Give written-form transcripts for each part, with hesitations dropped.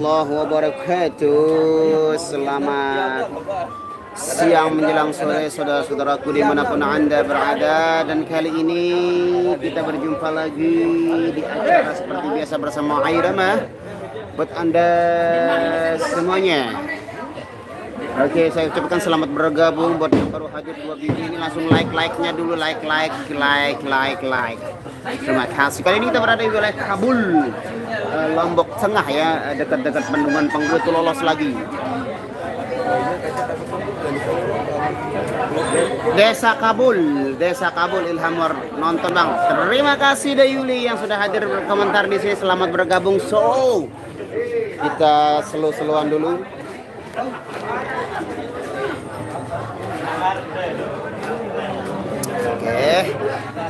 Allahu wabarakatuh. Selamat siang menjelang sore saudara-saudaraku dimanapun anda berada. Dan kali ini kita berjumpa lagi di acara seperti biasa bersama Airama buat anda semuanya. Oke, saya ucapkan selamat bergabung buat yang baru hadir dua biji ini, langsung like-nya dulu, like. Terima kasih. Kali ini kita berada di wilayah Kabul, Lombok Tengah ya, dekat-dekat bendungan Penggu itu lolos lagi. Desa Kabul Ilhamur nonton bang. Terima kasih Dayuli yang sudah hadir berkomentar di sini. Selamat bergabung. So kita slow-slowan dulu. Oke,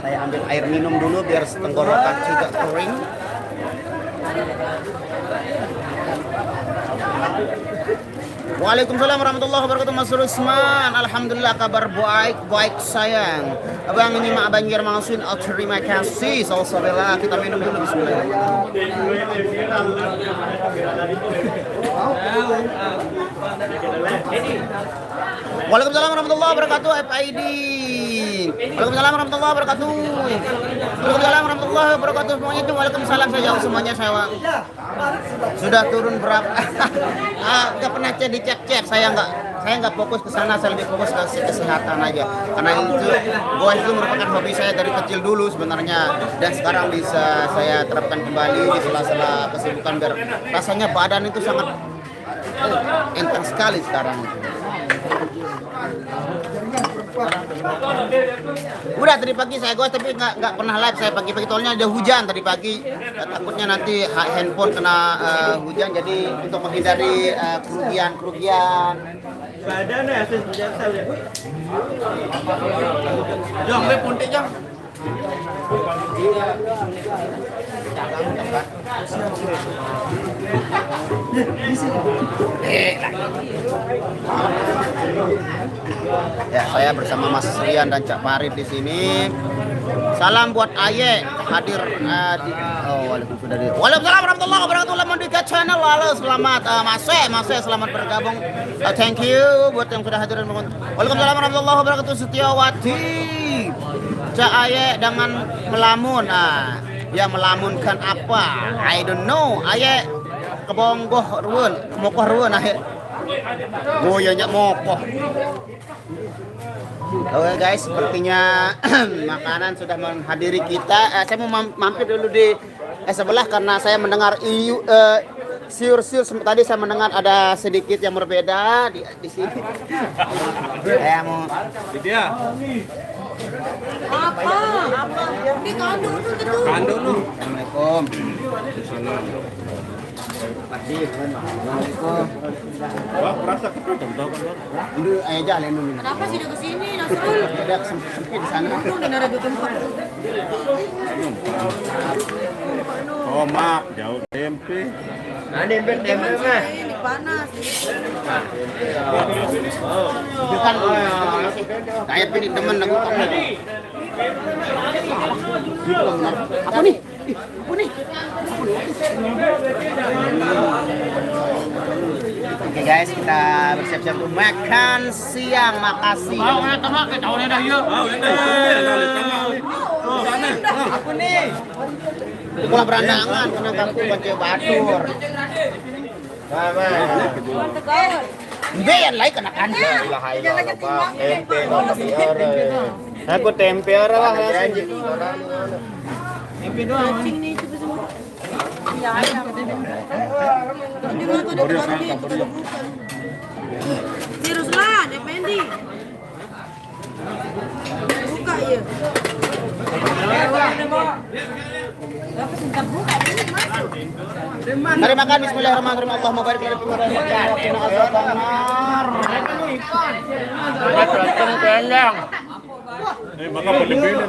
saya ambil air minum dulu biar tenggorokan juga kering. Waalaikumsalam warahmatullahi wabarakatuh. Mas Rusman, alhamdulillah kabar baik sayang. Abang nyimak banjir mangsun, terima kasih. Alhamdulillah, kita minum dulu bismillah. Waalaikumsalam warahmatullahi wabarakatuh. FID. Waalaikumsalam warahmatullahi wabarakatuh. Waalaikumsalam warahmatullahi wabarakatuh. Semuanya itu waalaikumsalam saja semuanya saya. Sudah turun berapa? Nggak pernah dicek. Saya nggak fokus ke sana, saya lebih fokus ke kesehatan aja. Karena itu merupakan hobi saya dari kecil dulu sebenarnya, dan sekarang bisa saya terapkan kembali di sela-sela kesibukan biar rasanya badan itu sangat enteng sekali sekarang. Udah tadi pagi saya gos tapi nggak pernah live saya pagi-pagi, soalnya ada hujan tadi pagi, takutnya nanti handphone kena hujan, jadi untuk menghindari kerugian. Badan ya asis biasa ya. Jong, le puntik jong. Ya, saya bersama Mas Rian dan Cak Farid di sini. Salam buat Aye hadir Waalaikumsalam warahmatullahi wabarakatuh. Lamandika channel. Halo, selamat Mas selamat bergabung. Thank you buat yang sudah hadir. Waalaikumsalam warahmatullahi wabarakatuh. Setiawati. Cak Aye dengan melamun. Ya melamunkan apa? I don't know. Aye kebonggoh ruun, kemokoh ruun akhir. Goyanya mokoh. Oke guys, sepertinya makanan sudah menghadiri kita. Saya mau mampir dulu di sebelah karena saya mendengar siur-siur tadi saya mendengar ada sedikit yang berbeda di sini. Saya mau Dia. Apa? Di kandung tuh gitu. Kandung lu. Assalamualaikum. Assalamualaikum. Wah, merasa ketemu tahu kan. Dulu ayo jalan dulu. Kenapa sih udah kesini? Nasrul. Ada sempit di sana. Lu di nara tempat. Oh, mak, jauh tempe. Tempe mah. Ini panas. Bukan kayak pilih teman aku kamu. Apa nih? Oke guys, kita bersiap-siap untuk makan siang. Makasih. Aku nih. Pulang berandangan kena kampung baca batur. Biar lagi kena kan. Aku tempe lah. Tempe doang. Nih coba semua. Ya, ada. Ini gua tuh udah buka. Si Ruslan, Effendi. Buka ya. Mari makan bismillahirrahmanirrahim. Allahumma barik lana fi ma razaqtana wa qina adzabannar. Maka berlebihan.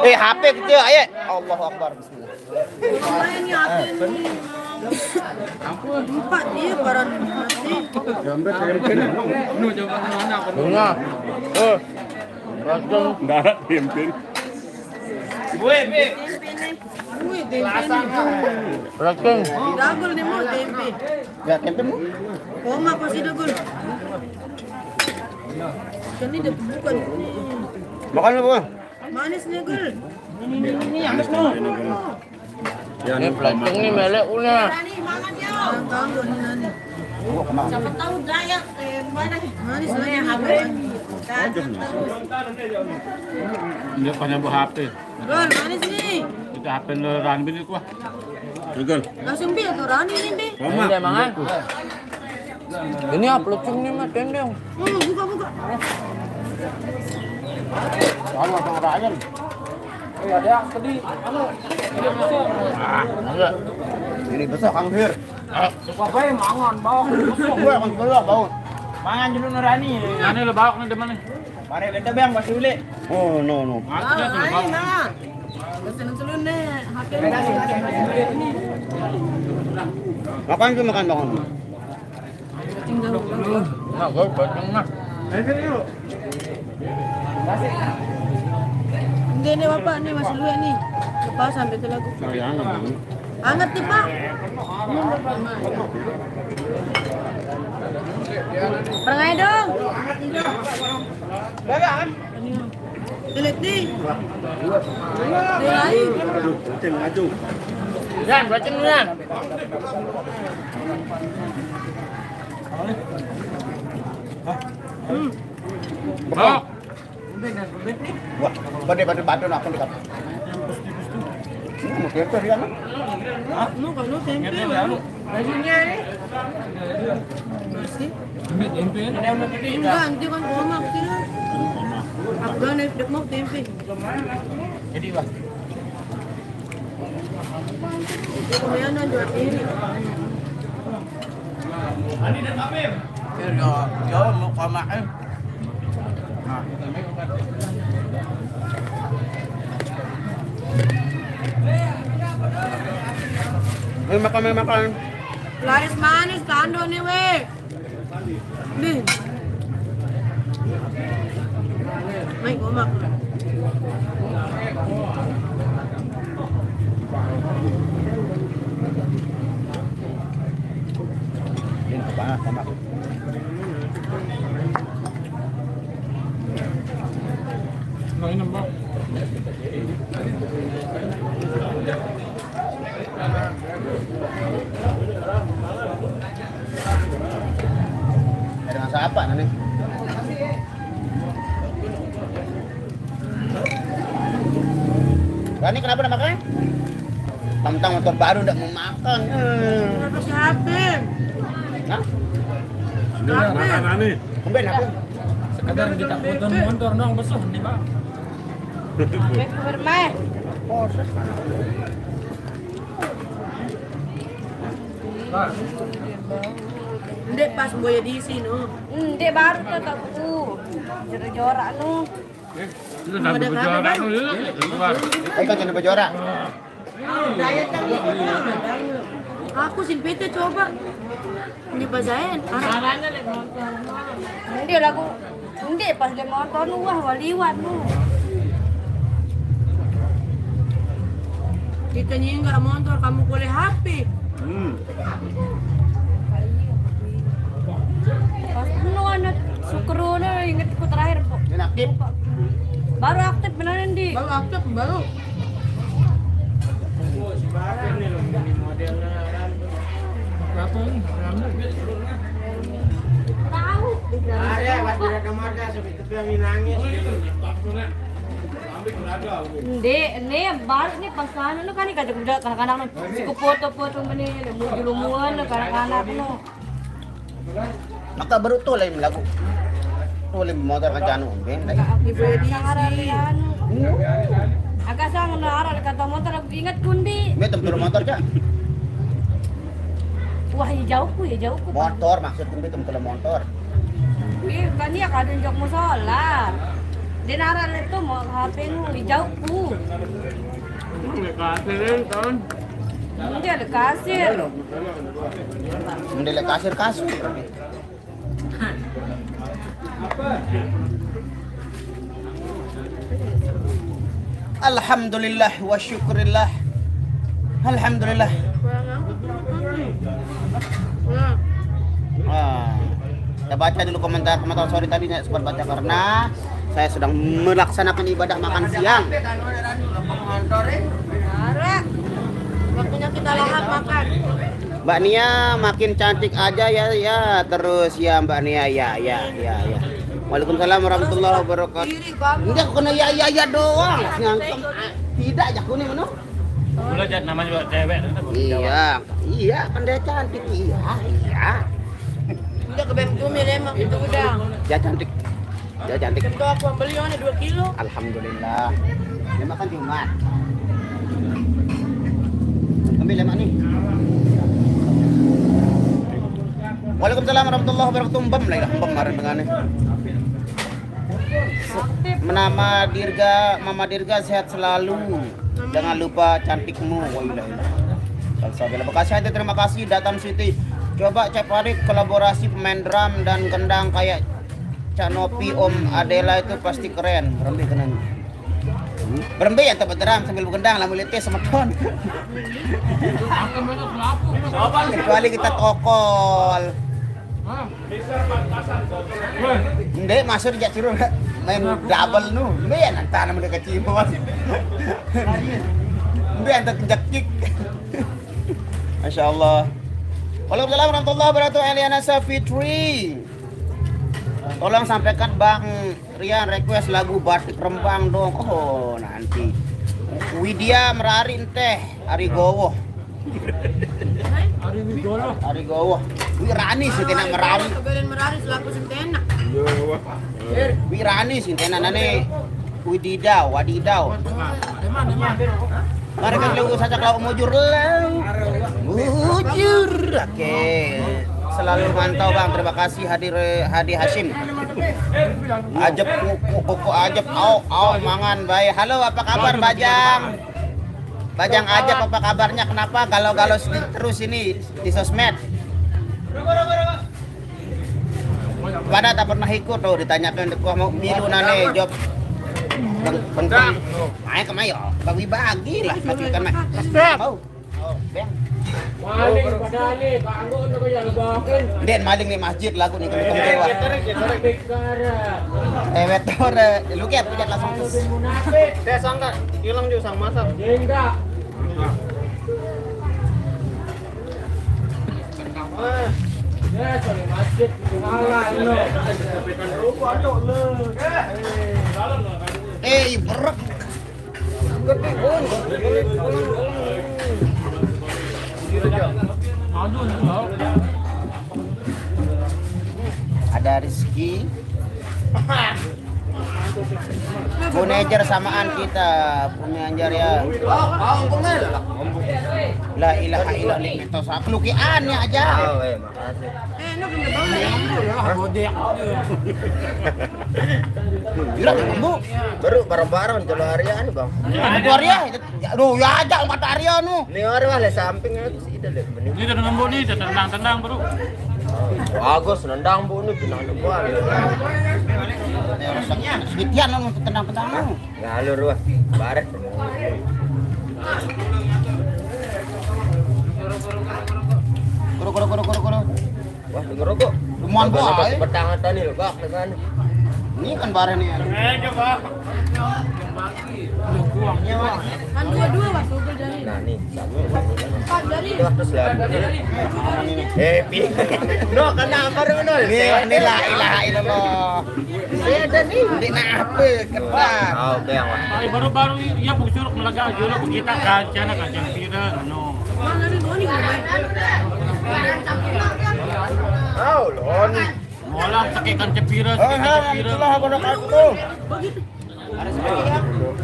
HP gitu ayo. Allahu akbar. Bismillah. Lumayan ya ini. Empat dia baran mati. Bunga. Rasam darat pimpin. Tempe nih. Wih, tempe nih. Racun. Dagol nih mo, tempe. Ya, tempe mo. Koma pa si dagol. Kan ini bukan ini. Makan mo po. Manis nih, Gul. Yan, Ini plastik nih, mele una. Rani, makan yo. Ang tanggol ni Nani. Siapa tahu dayak mana? Manis lagi makan. Hindi pa niya HP. Gul, manis nih. Ito HP na run binit ko. Tugol. Langsung bi atau Rani ini bi. Mama. Hindi, mangan. Ini upload yung ni Maten dong. Buka. Ano ang pangarayan? Ada tadi. Ano? Ini besok Kang Hir. Apa yang mangan bawang? Gue akan keluar bawang. Mangan dulu Nurani. Ano labawak na naman eh. Pare benta bang masih uli. Oh no. Rani na. Keselun nih. Hakim. Makan ke makan bawang. Tinggal. Nah, gue bacang nah. Hindi nih bapak nih masih luya nih. Lepas sampai ke lagu. Sayang naman. Anget nih pak. Perangay dong. Lilit nih. Lilit. Aduh, kucing maju. Yan, bacang yan. Bawak! Wah, bade batu na ako dekat. Mo kaya to yan. No, kalau tempe. Bajunya nih. Masih. Enggak, nanti kan komak sila. Afgan dek mau tempe. Jadi wah. Kemudian jual ini. Yo mau komak eh. Makan. Laris manis kando nih weh. Nih. Mai komak. Ini banget komak. Mainam ba? Ada masa apa nanti? Rani kenapa nak makan? Tentang motor baru ndak mau makan. Kenapa si Hapim? Hah? Makan ani. Kumben aku. Sekadar kita motor nong besok di ba? Bermain. Hindi, pas boya di sini. Hindi, baru tatapku. Jora-jora no. Ito sabi ko jora ano yun. Ay kan jadi juara. Aku simpete coba. Hindi pa zain. Hindi lagu. Hindi, pas dia motor nu wah waliwat nu. Kita nggak motor, kamu boleh HP. Pas ano anak sukro na ingat ko terakhir po. Inaktif. Baru aktif beneran di. Baru aktif, baru. Tahu. Hindi, baru nih pas ano no kani kada kuda kanak-kanak no. Foto-foto man ni lumuluan na kanak-kanak no. Maka baru tuh lain lagu. Tuh lain motor kan janu. Ben. Di boya di Nakaralian. Agak sang naaral kata motor aku ingat kundi. Be tempur motor ja. Wah, hijauku. Motor maksudnya be tempur motor. Ih, kan dia kadang jok mo solar. Dinaral itu mau HP mu hijauku. Kasirin ton. Hindi ada kasir. Mendele kasir. Alhamdulillah wa syukurillah. Alhamdulillah. Kita baca dulu komentar sorry tadi saya sempat baca karena saya sedang melaksanakan ibadah makan siang. Waktunya kita lahap makan. Mbak Nia makin cantik aja ya terus ya Mbak Nia ya. Waalaikumsalam warahmatullahi wabarakatuh. Enggak kena ya doang. Ngantem. Tidak aja kuning mana? Gula jat namanya juga cewek. Iya kan dia cantik iya. Udah ke BEM Tumil emang itu udah. Dia cantik. Itu aku beli mana 2 kilo. Alhamdulillah. Dia makan Jumat. Ambil lemak nih. Waalaikumsalam warahmatullahi wabarakatuh. Bam lah bam marah dengannya. Mama Dirga sehat selalu. Jangan lupa cantikmu. Terima kasih, terima kasih Datam City. Coba Cep Farid kolaborasi pemain drum dan kendang kayak Cak Nopi Om Adela itu pasti keren. Berembe ya tempat drum sambil berkendang lamu lete sama ton. Kecuali kita tokol. Ndek masuk jak suruh main double nu. Ndek ya nanti nama dia kecil bos. Ndek antar jekik. Masya Allah. Waalaikumsalam warahmatullahi wabarakatuh. Eliana Safitri. Tolong sampaikan Bang Rian request lagu Batik Rembang dong. Oh nanti. Widya Merarin teh Arigowo. Arigowo. Wirani sintena Merari. Kebelen Merari selaku sintena. Wirani sintena nane Wididau, Wadidau. Mari kita lagu saja kalau mujur lau. Mujur. Oke. Selalu mantau Bang. Terima kasih Hadi Hashim. Ajep koko ajep au mangan bae. Halo, apa kabar Bajang? Bajang Ajep apa kabarnya? Kenapa galau-galau terus ini di sosmed? Pada tak pernah ikut tuh ditanyakan kok mau milu nane job bengkang main kemayo bagi-bagi lah maksudkan mah mau beng maling padane kanggo untuk yang bawakin den maling di masjid lagu nih kalau dewa wetor lu kiat punya langsung saya sangka hilang juga sang masak enggak ya sorry masjid ngalah lo berak gede pun ada Rizky Punejar samaan kita Punejar ya la ilaha illallah itu saklukiannya aja baru bareng-bareng jalan area nih bang. Itu area, aduh ya aja empat area nu. Ini area lah samping itu sih dah benih. Ini dengan bu nih, tendang baru. Bagus nendang bu nih tenang depan. Sedikit nu tendang-tendang nu. Ngalur wah, baret. Kuru. Wah, ngerokok. Lumayan bae. Bertangan tadi lho, Bang, dengan. Ini kan bareng nih. Kan dua Mas Google dari. Nah, nih, satu. 4 dari. Terus lah. Happy. No, kenapa Runo? Ini la ilaha illallah. Saya ada nih, di apa ketat. Oh, bang. Baru-baru ya busuruk melaga jolo kita kancana kancang pira no. Mana nih goni Oh, lon. Mola sakit kancang pira, Alhamdulillah wabarakatuh.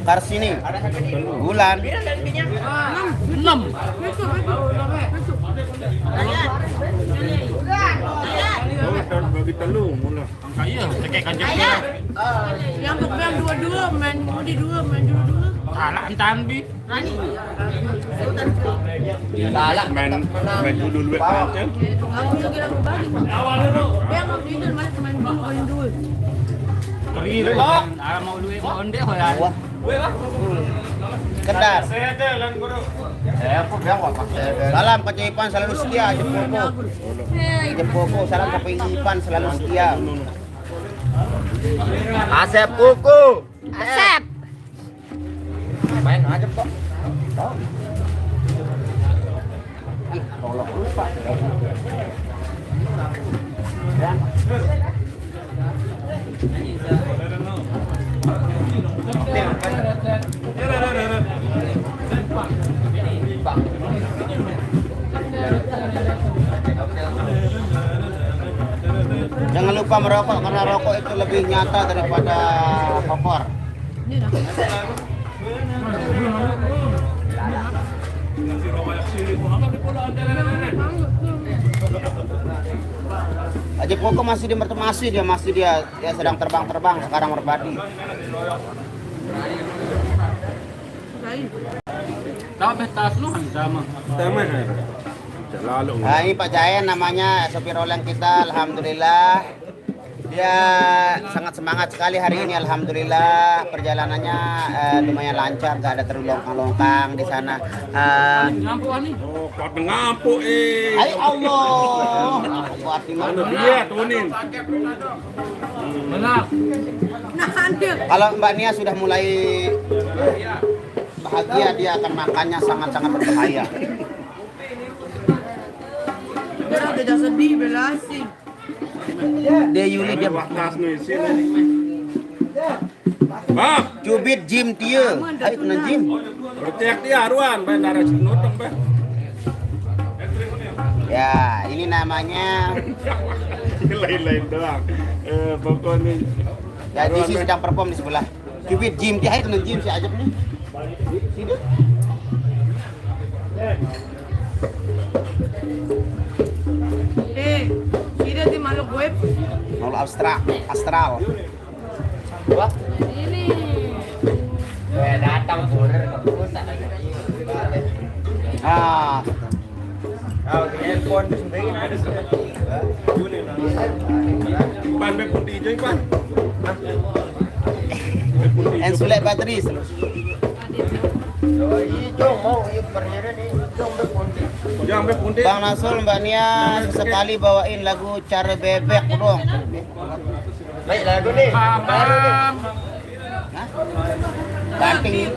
Karsini. Bulan. 6. Bagi telur mula. Kaya sakit kancang pira. Yang kebeang 22 main di 2 main 22. Salah tanbi. Galak Main kudu duit kancing. Aku lagi lagu bagi. Beang aku ini main dulu main dulu. Kiri mau duit onde hoyan. Kedar. Sedelan guru. Salam ke Ipan selalu setia, Jepoko. Jepoko, salam ke Ipan selalu setia. Asep kuku. Asep. Main aja kok. Tolong lupa. Jangan lupa merokok karena rokok itu lebih nyata daripada kompor. Haji Poko masih dia sedang terbang sekarang merpati. Dapat tas lu sama. Sama ya. Lalu. Nah, ini Pak Jayan namanya sopir oleng kita, alhamdulillah. Dia sangat semangat sekali hari ini, alhamdulillah. Perjalanannya lumayan lancar, gak ada terlongkang-longkang di sana. Oh, kau ngampuk Hai Allah. Buat Anu dia tunin. Kalau Mbak Nia sudah mulai bahagia, dia akan makannya sangat-sangat berbahaya. Dia udah sedih belasin. Dia Yuli dia Waktas nih sini. Bang, cubit Jim dia. Ayo kena Jim. bercek dia aruan, bae darah sinuteng bae. Ya, ini namanya Lain-lain doang. Pokoknya ya DC sedang perform di sebelah. Cubit Jim dia, ayo kena Jim si Ajab nih. Sini. Sini di Maluku web. Mau astral. Wah, Ini. datang border kebusa. Ah, Handphone sendiri ada pan bae putih joy pan. and sulit bateri. Jom mau yuk perjalanan nih. Jom berkunting. Yang bae putih. Bang Nasul, Mbak Nia sekali bawain lagu Cara Bebek dong. Baik lagu nih. Baru nih. Banting.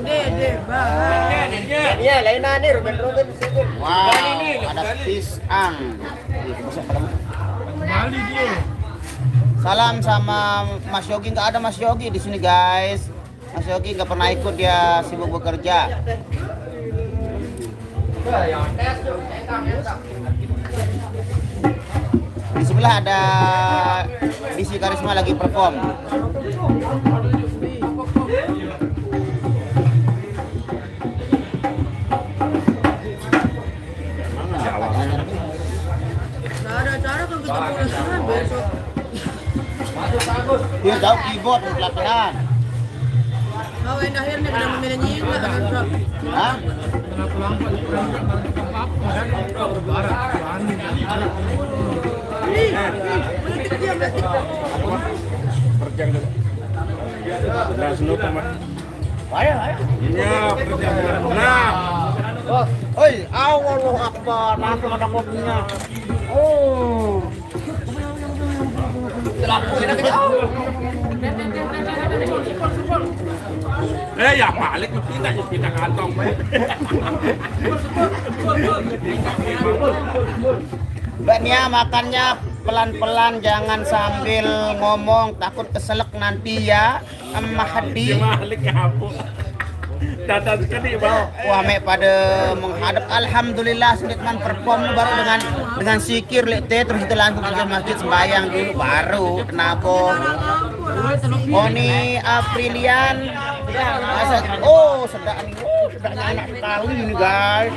Iya, lain nih Ruben sini. Wow, ada pisang. Bali dia. Salam sama Mas Yogi, nggak ada Mas Yogi di sini guys. Mas Yogi nggak pernah ikut, dia sibuk bekerja. Di sebelah ada Disi Karisma lagi perform. Gak ada cara kan kita mau restoran besok. Dia jauh keyboard pelan-pelan. Kau yang akhirnya kena memilih nyingga kan bisa. Hah? Perjang dulu. Darah sinuteng bae. Ayo. Iya, perjang. Nah, Oi, Allahu Akbar, langsung ada kopinya. Oh. ya balik kita kantong bae. Mbak Nia makannya pelan-pelan, jangan sambil ngomong, takut keselak nanti ya. Mahdi. Balik kapuk. Dadah sekali bang. Wah, mek pada menghadap. Alhamdulillah sedikit perform baru dengan sikir lete, terus itu langsung ke masjid sembahyang dulu baru kenapa? Oh ini Aprilian. Oh sedap nih. Oh sedapnya enak sekali ini guys.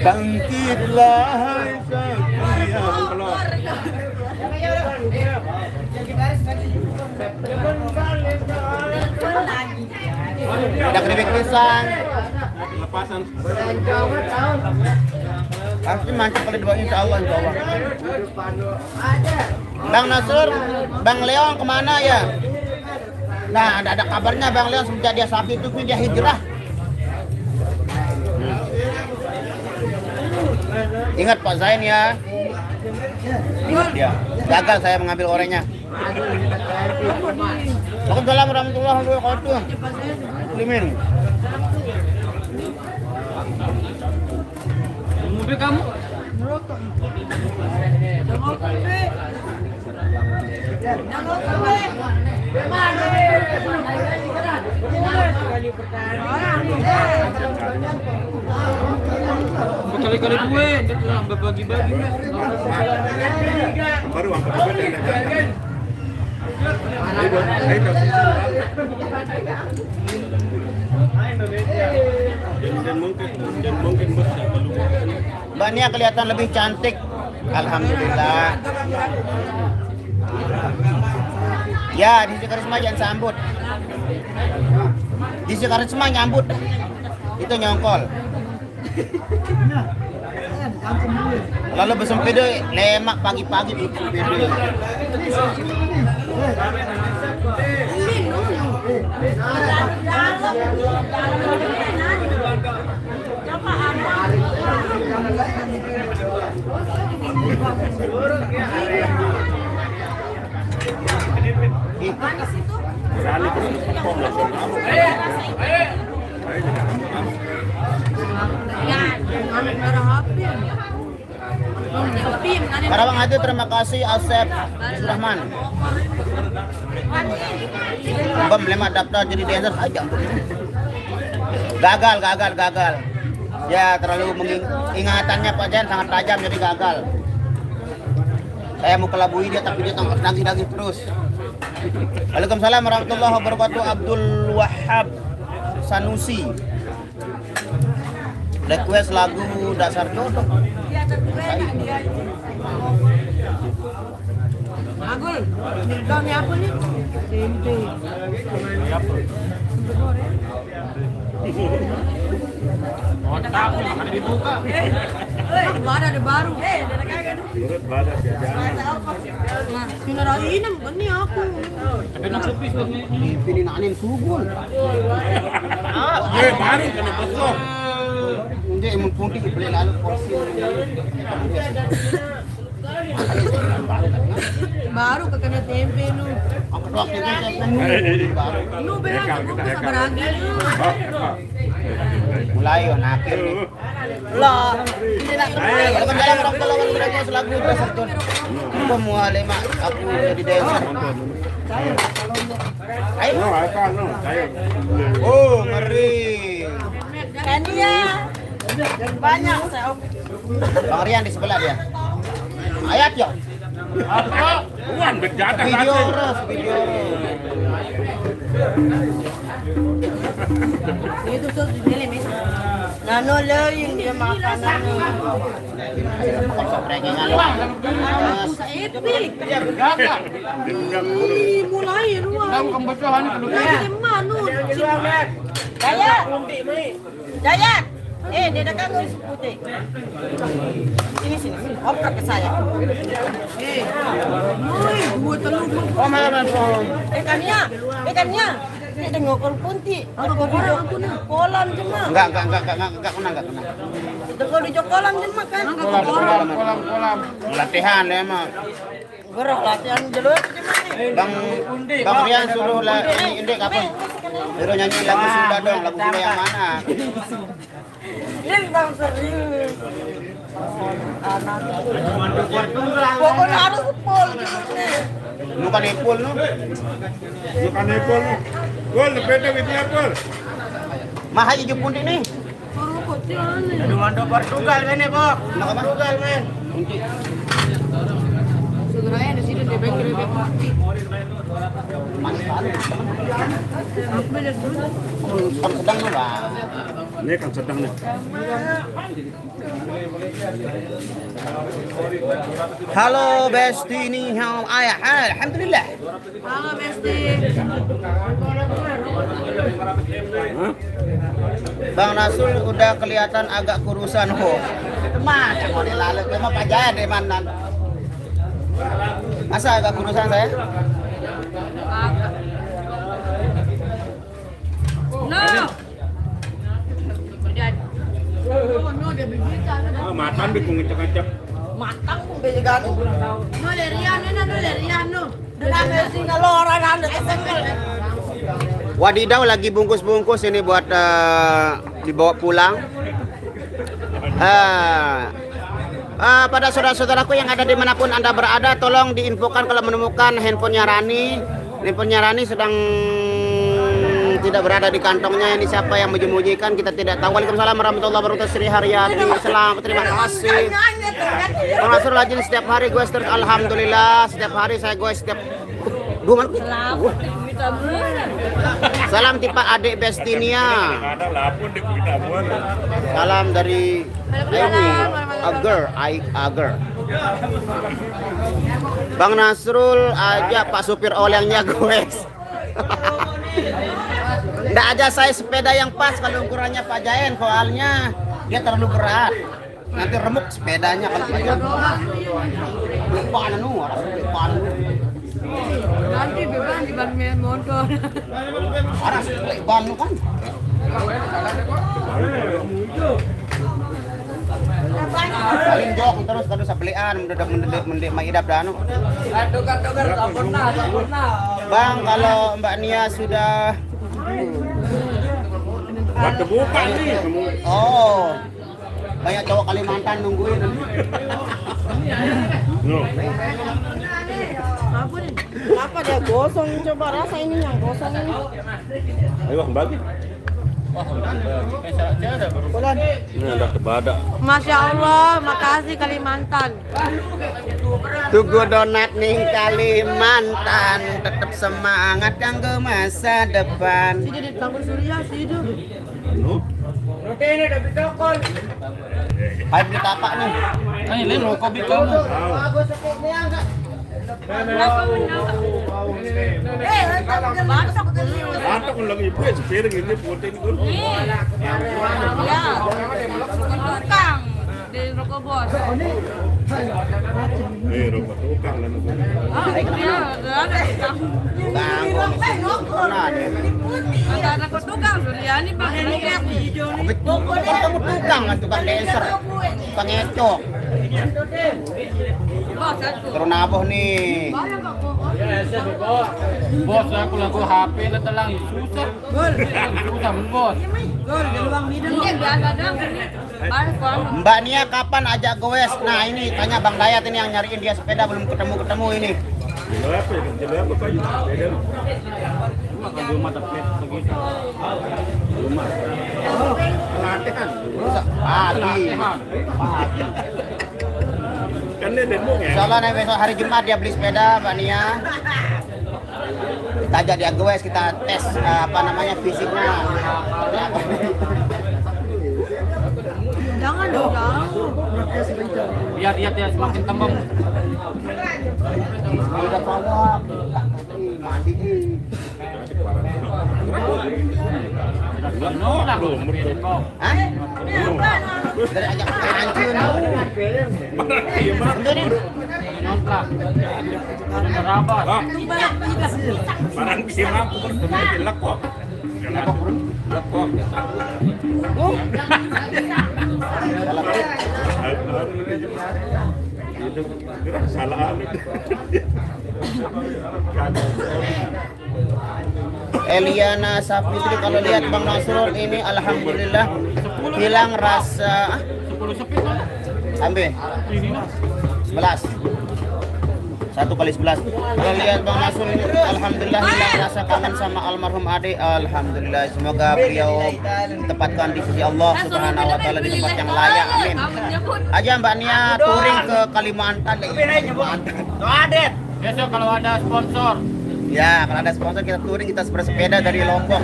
Bangkitlah hai satria. Ada keripik pisang. Lepasan. Pasti mantap kali dua insya Allah. Bang Nasir, Bang Leon kemana ya? Nah, ada kabarnya Bang Leon semenjak dia sakit itu dia hijrah. Ingat Pak Zain ya. Ingat dia. Gagal saya mengambil orangnya. Waalaikumsalam warahmatullahi wabarakatuh. Limin. Mobil kamu? Berkali-kali gue, bagi-bagi. Baru angkat duit. Dan mungkin bos Mbak Nia kelihatan lebih cantik. Alhamdulillah. Ya, di Karisma jangan sambut. Di Karisma nyambut. Itu nyongkol. Lalu bersempeda lemak pagi-pagi bersempeda. Karawang Hati, terima kasih Asep Rahman. Bom lemak daftar jadi dancer aja. Gagal. Ya terlalu ingatannya Pak Jan sangat tajam jadi gagal. Saya mau kelabui dia tapi dia nagih terus. Waalaikumsalam warahmatullahi wabarakatuh. Abdul Wahab Sanusi. Request lagu Dasar Jodoh. Agul, kami apa nih? Tempe. Otak, ada dibuka. Ada baru. menurut badan jajan. Nah, sinarainin kan nih aku. Tapi nak sepis Pininanin subul. Baru kena besok. Hindi, emang punti beli lalu porsi. Baru kakaknya tempe nu. Aku waktu itu saya penuh baru. Nu berang aku sabar lagi. Mulai yo nakir nih. Lah, tidak terbaik. Waalaikumsalam warahmatullahi wabarakatuh. Selaku Presiden. Aku mau lema aku jadi desa. Ayo. No, akan no. Ayo. Oh, ngeri. Kan dia. Banyak saya. Bang Rian di sebelah dia. Ayat ya. Apa? Bukan berjata Video res, video res. Itu tuh dili mis. Nano lain dia makanan. Mereka ngalah. Sa epic. Gagal. Ih, mulai ruang. Kamu kembocoran itu. Lagi manu. Jaya. Jaya. Dia dekat nulis putih. Sini. Oprek ke saya. Dua telur. Oh, mana Ikannya. Ini tengok kunti. Aku kolam cuma. Enggak kena. Tengok di kolam cuma kan. Kolam. Latihan ya mah. Gerah latihan jelur cuma nih. Bang Rian suruh ini kapan? Suruh nyanyi lagu Sunda dong, lagu Sunda yang mana? Ini bang serius. Pokoknya harus pol gitu nih. Bukan ipul no. Bukan ipul. Gol, beda with apple. Mahal hijau pun ini. Baru kecil nih. Dumando Portugal ini, Bok. Portugal, men. Segera di sini dia bebek mati. Mantap. Aku belajar dulu. Sedang no, Bang. Ini kan sedang nih. Halo Besti nih, ayah, alhamdulillah. Halo Besti. Bang Nasul udah kelihatan agak kurusan ho. Teman, yang mau dilalu, emang Pak Jaya di mana? Masa agak kurusan saya? No. No, dia berbicara. Makan di kung ngecek-ngecek. Matang kung bejagan. No, lerian no. Dengan singa lora nanda kesengkel. Wadidaw lagi bungkus-bungkus ini buat dibawa pulang. Pada saudara-saudaraku yang ada dimanapun Anda berada, tolong diinfokan kalau menemukan handphonenya Rani. Handphonenya Rani sedang tidak berada di kantongnya. Ini siapa yang menyembunyikan kita tidak tahu. Waalaikumsalam warahmatullahi wabarakatuh. Sri Haryati, selamat, terima kasih. Bang Nasrul rajin setiap hari gue terus, alhamdulillah setiap hari saya gue setiap salam tipe adik Bestinia. Ada lapun di kita buat. Salam dari ini Agar. Bang Nasrul aja Pak supir olengnya goes. Nggak aja saya sepeda yang pas kalau ukurannya Pak Jayen, soalnya dia terlalu berat. Nanti remuk sepedanya kalau Pak Jayen. Lupa Nanti beban di ban motor. Aras ban kan. Paling jok terus belian mendek maidap danu. Bang, kalau Mbak Nia sudah Waktu bukan nih. oh banyak cowok Kalimantan nungguin. Apa nih? Apa dia gosong? Coba rasa ini yang gosong ini. Ayo kembali. Ini ada kebadak. Masya Allah, makasih Kalimantan. Tugu donat nih Kalimantan, tetap semangat yang ke masa depan. Sini di Bangku Surya, sini. Hai beli tapak nih. Ini lo kopi kamu. Antok lagi ibu ya sepiring ini putih pun. Ya, tukang di Rokok Bos. Rumah tukang lah. Iya, ada tukang. Ada tukang Suryani pakai niat. Kamu tukang kan, tukang dancer, tukang ngecok. Bos, satu. Terus naboh nih. Bos, aku lagu HP na talang susah. Susah bos. Ini biasa dong. Baru kok. Mbak Nia kapan ajak goes? Nah ini tanya Bang Dayat ini yang nyariin dia sepeda belum ketemu ini. Jadi apa kayu? Beda. Rumah tapi begitu. Rumah. Latihan. Pagi. Kan dia demo ya. Insyaallah nih besok hari Jumat dia beli sepeda Mbak Nia. Kita ajak dia goes, kita tes fisiknya. Jangan dong, jangan. Biar dia semakin tembem. Udah bawa mandi. Nolak loh, kok. Hah? Dari ajak hancur. Nolak. Berabas. Barang kira aku bertelak kok. Lekok. Salah anu. Eliana Sapitri, kalau lihat Bang Nasrul ini alhamdulillah hilang rasa 10 sepit kan? ambil 11 1 kali 11. Kalau lihat Bang Nasrul ini alhamdulillah hilang rasa kangen sama almarhum adik. Alhamdulillah, semoga beliau ditempatkan di sisi Allah Subhanahu wa taala di tempat yang layak. Amin. Aja Mbak Nia touring ke Kalimantan lagi. Besok kalau ada sponsor. Ya, kalau ada sponsor kita touring, kita bersepeda dari Lombok.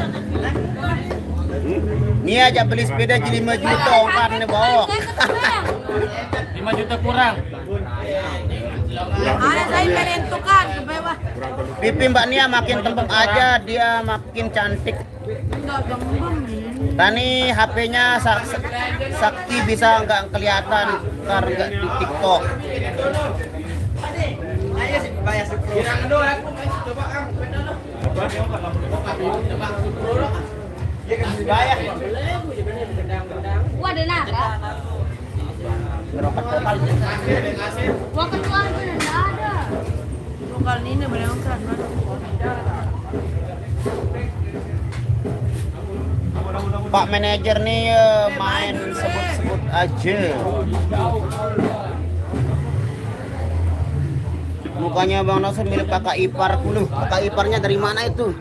Nia aja beli sepeda jadi 5 juta ongkarnya bawa. 5 juta kurang. Ada saya menentukan ke bawah. Pipi Mbak Nia makin tembem aja, dia makin cantik. Enggak gembem. Tani HP-nya Sakti bisa nggak kelihatan karena nggak di TikTok. Wah, ada naga. Wah, ketua itu enggak ada. Lokal ini berangkat. Pak manajer nih main sebut-sebut aja. Mukanya Bang Nasir mirip kakak ipar dulu. Kakak iparnya dari mana itu?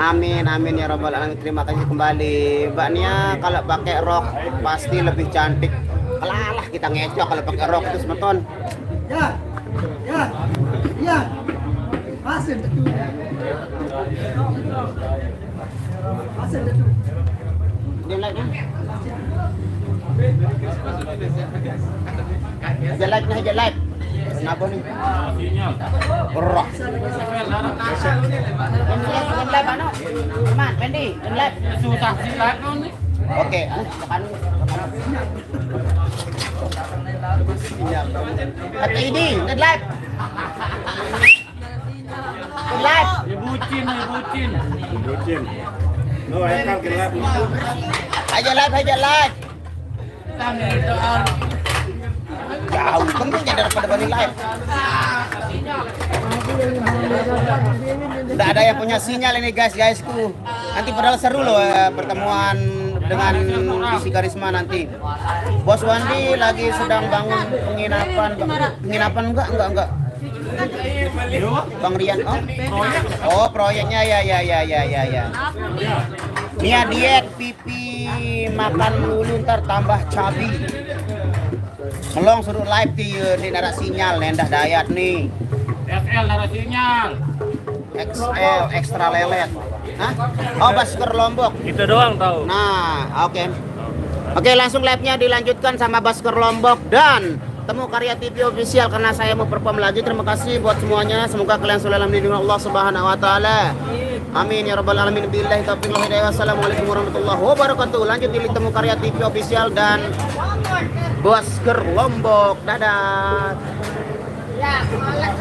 Amin amin ya rabbal alamin. Terima kasih kembali. Mbak Nia kalau pakai rok pasti lebih cantik. Alah kita ngecoh kalau pakai rok terus beton. Ya. Hasil betul. Dia like nih. Aja like nih, aja like. Kenapa nih? Sinyal. Roh. Yang live ano? Teman, Pendi, yang live. Susah sih live kan nih. Oke, tekan. At ini, live. Live. Ya bucin. Bucin. No, akan gelap. Aja live. Jauh, pentingnya daripada bani live. Tidak ada yang punya sinyal ini guysku. Nanti padahal seru loh pertemuan dengan Bisi Karisma nanti. Bos Wandi lagi sedang bangun penginapan. Penginapan enggak. Bang Rian, oh proyeknya ya. Nia diet pipi makan melulu ntar tambah cabi. Melong suruh live di darat sinyal nendah dayat nih. FL darah sinyal. XL ekstra lelet. Hah? Oh Basker Lombok. Itu doang tahu. Nah, oke. Oke, langsung live-nya dilanjutkan sama Basker Lombok dan Temu Karya TV official karena saya mau perform lagi. Terima kasih buat semuanya. Semoga kalian selalu dalam lindungan Allah Subhanahu wa taala. Amin ya rabbal alamin. Billahi taufiq wal hidayah. Wassalamualaikum warahmatullahi wabarakatuh. Lanjut di Temu Karya TV official dan Basker Lombok. Dadah. Ya, malas.